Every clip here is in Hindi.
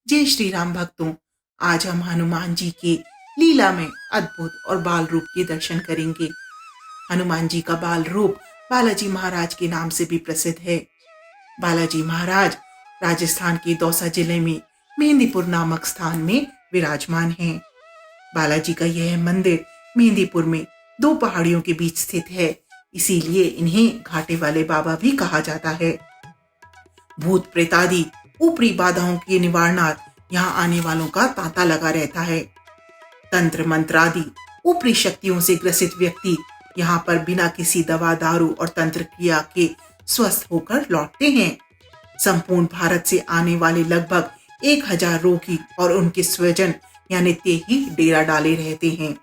जय श्री राम भक्तों। आज हम हनुमान जी के लीला में अद्भुत और बाल रूप के दर्शन करेंगे। हनुमान जी का बाल रूप बालाजी महाराज के नाम से भी प्रसिद्ध है। बालाजी महाराज राजस्थान के दौसा जिले में मेहंदीपुर नामक स्थान में विराजमान हैं। बालाजी का यह मंदिर मेहंदीपुर में दो पहाड़ियों के बीच स्थित है, इसीलिए इन्हें घाटे वाले बाबा भी कहा जाता है। भूत प्रेतादि ऊपरी बाधाओं के निवारणार्थ यहाँ आने वालों का तांता लगा रहता है। तंत्र मंत्र आदि ऊपरी शक्तियों से ग्रसित व्यक्ति यहाँ पर बिना किसी दवा दारू और तंत्र क्रिया के स्वस्थ होकर लौटते हैं। संपूर्ण भारत से आने वाले लगभग 1000 रोगी और उनके स्वजन यहाँ नित्य ही डेरा डाले रहते हैं।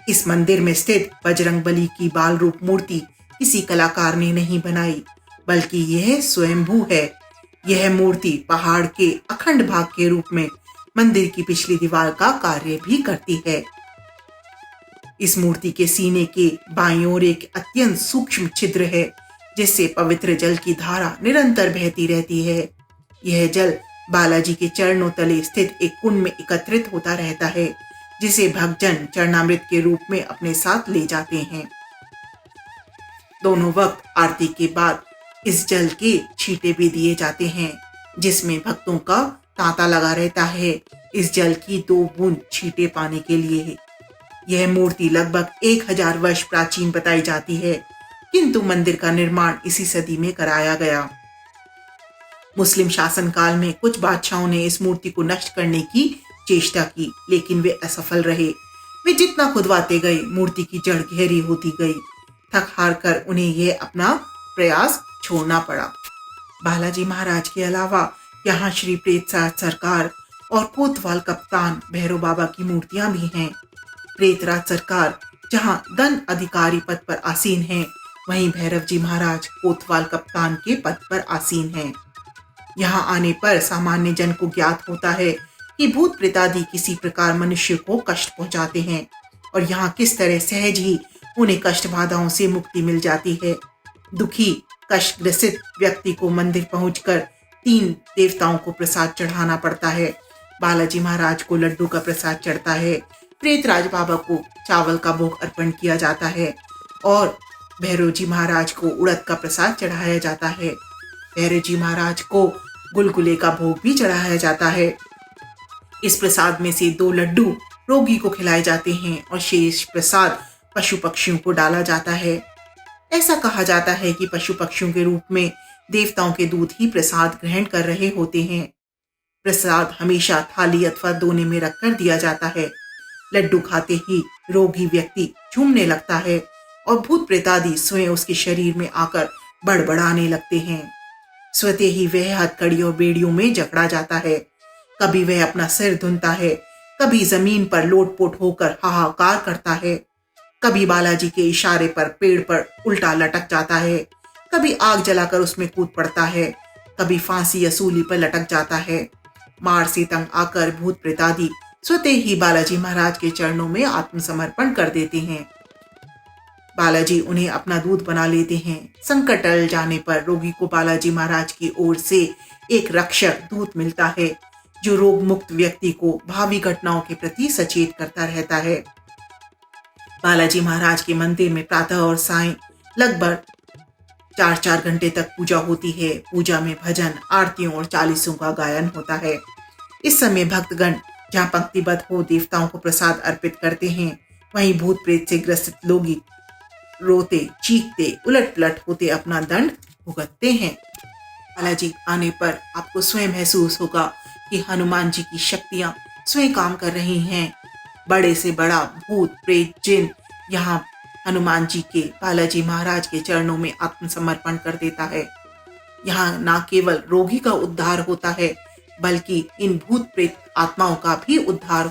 इस मंदिर में स्थित बजरंगबली की बाल रूप मूर्ति किसी कलाकार ने नहीं बनाई, बल्कि यह स्वयंभू है। यह मूर्ति पहाड़ के अखंड भाग के रूप में मंदिर की पिछली दीवार का कार्य भी करती है। इस मूर्ति के सीने के बाईं ओर एक अत्यंत सूक्ष्म छिद्र है, जिससे पवित्र जल की धारा निरंतर बहती रहती है। यह जल बालाजी के चरणों तले स्थित एक कुंड में एकत्रित होता रहता है, जिसे भक्तजन चरणामृत के रूप में अपने साथ ले जाते हैं। दोनों वक्त आरती के बाद इस जल के छींटे भी दिए जाते हैं, जिसमें भक्तों का तांता लगा रहता है इस जल की 2 बूंद छींटे पाने के लिए। यह मूर्ति लगभग 1000 वर्ष प्राचीन बताई जाती है, किंतु मंदिर का निर्माण इसी सदी में कराया गया। मुस्लिम शासन काल में कुछ बादशाहों ने इस मूर्ति को नष्ट करने की चेष्टा की, लेकिन वे असफल रहे। वे जितना खुदवाते गए, मूर्ति की जड़ गहरी होती गई। थक हार कर उन्हें यह अपना प्रयास छोड़ना पड़ा। बालाजी महाराज के अलावा यहाँ श्री प्रेतराज सरकार और कोतवाल कप्तान भैरव बाबा की मूर्तियां भी हैं। प्रेतराज सरकार जहाँ दंड अधिकारी पद पर आसीन हैं, वहीं भैरव जी महाराज कोतवाल कप्तान के पद पर आसीन हैं। यहाँ आने पर सामान्य जन को ज्ञात होता है कि भूत प्रेतादि किसी प्रकार मनुष्य को कष्ट पहुंचाते हैं, और यहाँ किस तरह सहज ही उन्हें कष्ट बाधाओं से मुक्ति मिल जाती है। दुखी कष्ट ग्रसित व्यक्ति को मंदिर पहुंचकर 3 देवताओं को प्रसाद चढ़ाना पड़ता है। बालाजी महाराज को लड्डू का प्रसाद चढ़ता है, प्रेतराज बाबा को चावल का भोग अर्पण किया जाता है, और भैरव जी महाराज को उड़द का प्रसाद चढ़ाया जाता है। भैरव जी महाराज को गुलगुले का भोग भी चढ़ाया जाता है। इस प्रसाद में से 2 लड्डू रोगी को खिलाए जाते हैं और शेष प्रसाद पशु पक्षियों को डाला जाता है। ऐसा कहा जाता है कि पशु पक्षियों के रूप में देवताओं के दूत ही प्रसाद ग्रहण कर रहे होते हैं। प्रसाद हमेशा थाली अथवा दोने में रखकर दिया जाता है। लड्डू खाते ही रोगी व्यक्ति झूमने लगता है और भूत प्रेतादि स्वयं उसके शरीर में आकर बड़बड़ाने लगते हैं। स्वतः ही वह हथकड़ी और बेड़ियों में जकड़ा जाता है। कभी वह अपना सिर धुनता है, कभी जमीन पर लोटपोट होकर हाहाकार करता है, कभी बालाजी के इशारे पर पेड़ पर उल्टा लटक जाता है, कभी आग जलाकर उसमें कूद पड़ता है, कभी फांसी या सूली पर लटक जाता है। मार से तंग आकर भूत प्रेतादि स्वतः ही बालाजी महाराज के चरणों में आत्मसमर्पण कर देते हैं। बालाजी उन्हें अपना दूत बना लेते हैं। संकट टल जाने पर रोगी को बालाजी महाराज की ओर से एक रक्षक दूत मिलता है, जो रोग मुक्त व्यक्ति को भावी घटनाओं के प्रति सचेत करता रहता है। बालाजी महाराज के मंदिर में प्रातः और सायं लगभग 4-4 घंटे तक पूजा होती है। पूजा में भजन, आरतियों और चालीसों का गायन होता है। इस समय भक्तगण जहाँ पंक्तिबद्ध हो देवताओं को प्रसाद अर्पित करते हैं, वहीं भूत प्रेत से ग्रसित लोग रोते, चीखते, उलट पलट होते अपना दंड भुगतते हैं। बालाजी आने पर आपको स्वयं महसूस होगा कि हनुमान जी की शक्तियां स्वयं काम कर रही हैं। बड़े से बड़ा भूत प्रेत जिन यहाँ हनुमान जी के बालाजी महाराज के चरणों में आत्मसमर्पण कर देता है। यहाँ न केवल रोगी का उद्धार होता है, बल्कि इन भूत प्रेत आत्माओं का भी उद्धार